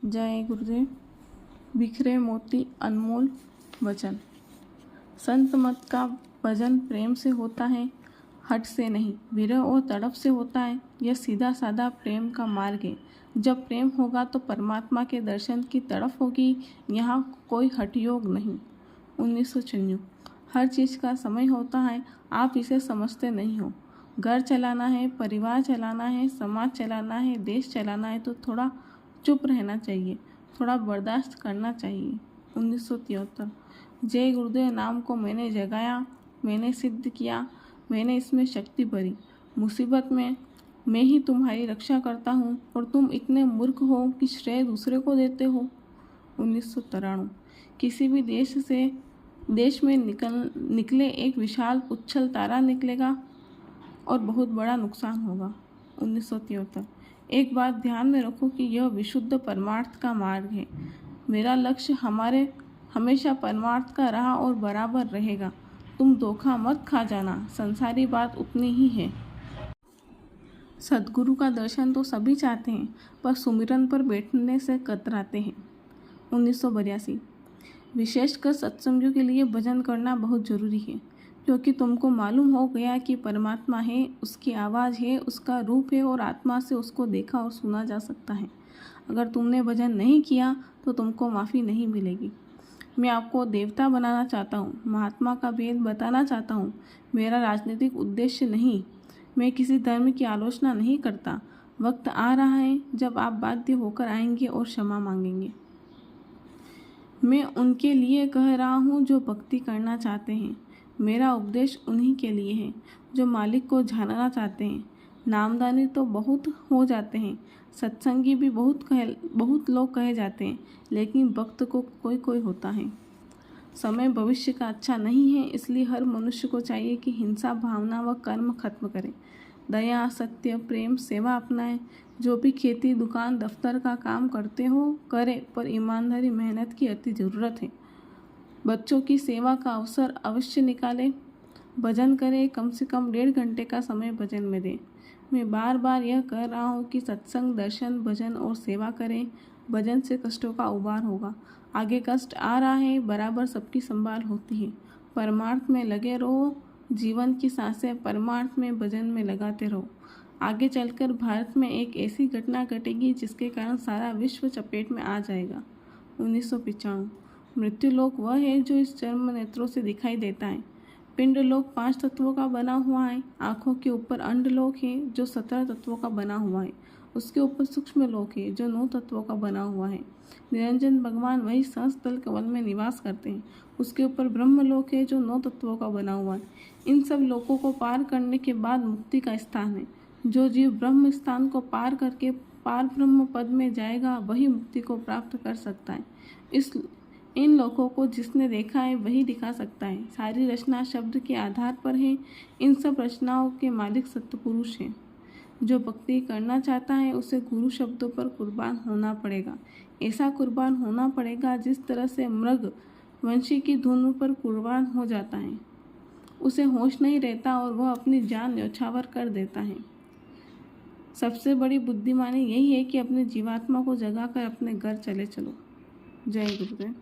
जय गुरुदेव। बिखरे मोती अनमोल वचन। संत मत का भजन प्रेम से होता है, हट से नहीं, विरह और तड़प से होता है। यह सीधा साधा प्रेम का मार्ग है। जब प्रेम होगा तो परमात्मा के दर्शन की तड़प होगी। यहाँ कोई हठ योग नहीं। 1996। हर चीज़ का समय होता है, आप इसे समझते नहीं हो। घर चलाना है, परिवार चलाना है, समाज चलाना है, देश चलाना है तो थोड़ा चुप रहना चाहिए, थोड़ा बर्दाश्त करना चाहिए। 1973। जय गुरुदेव नाम को मैंने जगाया, मैंने सिद्ध किया, मैंने इसमें शक्ति भरी। मुसीबत में मैं ही तुम्हारी रक्षा करता हूँ और तुम इतने मूर्ख हो कि श्रेय दूसरे को देते हो। 1993। किसी भी देश में निकले एक विशाल उच्छल तारा निकलेगा और बहुत बड़ा नुकसान होगा। 1973। एक बात ध्यान में रखो कि यह विशुद्ध परमार्थ का मार्ग है। मेरा लक्ष्य हमेशा परमार्थ का रहा और बराबर रहेगा। तुम धोखा मत खा जाना, संसारी बात उतनी ही है। सद्गुरु का दर्शन तो सभी चाहते हैं, पर सुमिरन पर बैठने से कतराते हैं। 1982। विशेषकर सत्संगियों के लिए भजन करना बहुत जरूरी है, क्योंकि तुमको मालूम हो गया कि परमात्मा है, उसकी आवाज़ है, उसका रूप है और आत्मा से उसको देखा और सुना जा सकता है। अगर तुमने भजन नहीं किया तो तुमको माफ़ी नहीं मिलेगी। मैं आपको देवता बनाना चाहता हूँ, महात्मा का भेद बताना चाहता हूँ। मेरा राजनीतिक उद्देश्य नहीं, मैं किसी धर्म की आलोचना नहीं करता। वक्त आ रहा है जब आप बाध्य होकर आएंगे और क्षमा मांगेंगे। मैं उनके लिए कह रहा हूँ जो भक्ति करना चाहते हैं। मेरा उपदेश उन्हीं के लिए है जो मालिक को जानना चाहते हैं। नामदानी तो बहुत हो जाते हैं, सत्संगी भी बहुत लोग कहे जाते हैं, लेकिन भक्त को कोई कोई होता है। समय भविष्य का अच्छा नहीं है, इसलिए हर मनुष्य को चाहिए कि हिंसा भावना व कर्म खत्म करे, दया सत्य प्रेम सेवा अपनाए। जो भी खेती दुकान दफ्तर का काम करते हो करे, पर ईमानदारी मेहनत की अति ज़रूरत है। बच्चों की सेवा का अवसर अवश्य निकाले। भजन करें, कम से कम 1.5 घंटे का समय भजन में दें। मैं बार बार यह कह रहा हूँ कि सत्संग दर्शन भजन और सेवा करें। भजन से कष्टों का उबार होगा। आगे कष्ट आ रहा है, बराबर सबकी संभाल होती है। परमार्थ में लगे रहो, जीवन की सांसें परमार्थ में भजन में लगाते रहो। आगे चलकर भारत में एक ऐसी घटना घटेगी जिसके कारण सारा विश्व चपेट में आ जाएगा। 1995। मृत्युलोक वह है जो इस चर्म नेत्रों से दिखाई देता है। पिंड लोक 5 तत्वों का बना हुआ है। आँखों के ऊपर अंडलोक है जो 17 तत्वों का बना हुआ है। उसके ऊपर सूक्ष्म लोक है जो 9 तत्वों का बना हुआ है। निरंजन भगवान वही सहस्त्रतल कमल में निवास करते हैं। उसके ऊपर ब्रह्मलोक है जो 9 तत्वों का बना हुआ है। इन सब लोकों को पार करने के बाद मुक्ति का स्थान है। जो जीव ब्रह्म स्थान को पार करके पार ब्रह्म पद में जाएगा वही मुक्ति को प्राप्त कर सकता है। इन लोकों को जिसने देखा है वही दिखा सकता है। सारी रचना शब्द के आधार पर है। इन सब रचनाओं के मालिक सत्पुरुष हैं। जो भक्ति करना चाहता है उसे गुरु शब्दों पर कुर्बान होना पड़ेगा। ऐसा कुर्बान होना पड़ेगा जिस तरह से मृग वंशी की धुन पर कुर्बान हो जाता है। उसे होश नहीं रहता और वह अपनी जान न्यौछावर कर देता है। सबसे बड़ी बुद्धिमानी यही है कि अपने जीवात्मा को जगाकर अपने घर चले चलो। जय गुरुदेव।